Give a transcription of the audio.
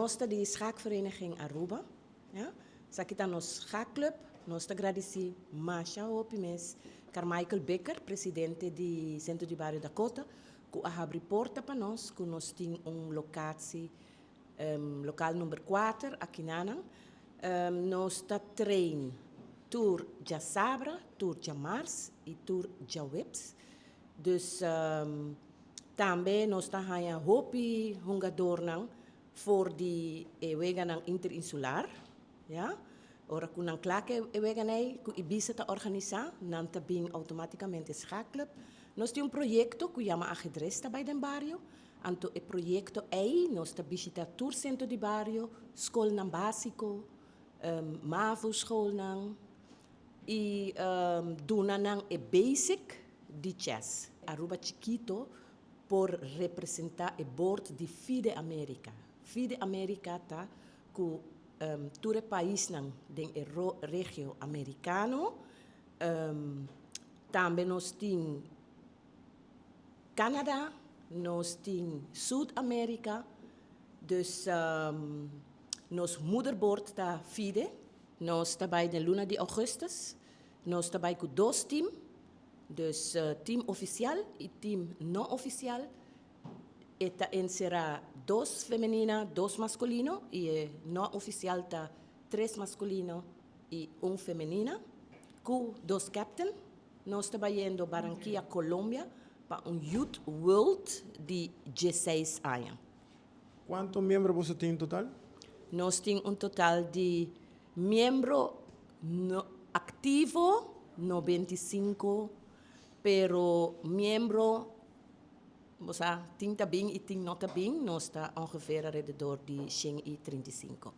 nós de schaakvereniging Aruba, ja? Sakita nos schaakclub, nós agradeci Masha Opimes, Carmichael Becker, presidente do Centro de Bairro Dakota, que abre porta para nós, que nós temos locatie, local número 4, aqui na nós trein tour de Sabra, tour de Mars e tour de Webs. Dus também nós temos hopi hungador voor die wegan interinsular, ja. Ora kun ang klake wegan ku Ibiza ta organizar, nan tabing automaticamente schaakclub. Nós temos projeto que chama Ajedrez bij den barrio. Anto e projeto nós ta visita tour centro de barrio, school nan básico, MAVO school nan e duna nan e basic de chess. Aruba chiquito por representar o board de FIDE América. FIDE América tá com todo o país nan den regio americano. Também nós temos Canadá, nós temos Sul-América. Dus nos moederboard tá FIDE. Nós trabalhamos na luna de augustus. Nós trabalhamos com 2 teams. Dus team oficial e team não oficial. Eta será 2 feminina, 2 masculino e não oficial tá 3 masculino e 1 feminina. Com 2 captain. Nós trabalhando em Barranquilla, Colômbia, para Youth World de 16 anos. Quantos membros você tem em total? Nós temos total de membros ativo 95, pero membro, tinta bem e tinta nota bem, nós está ongeveer alrededor de 35.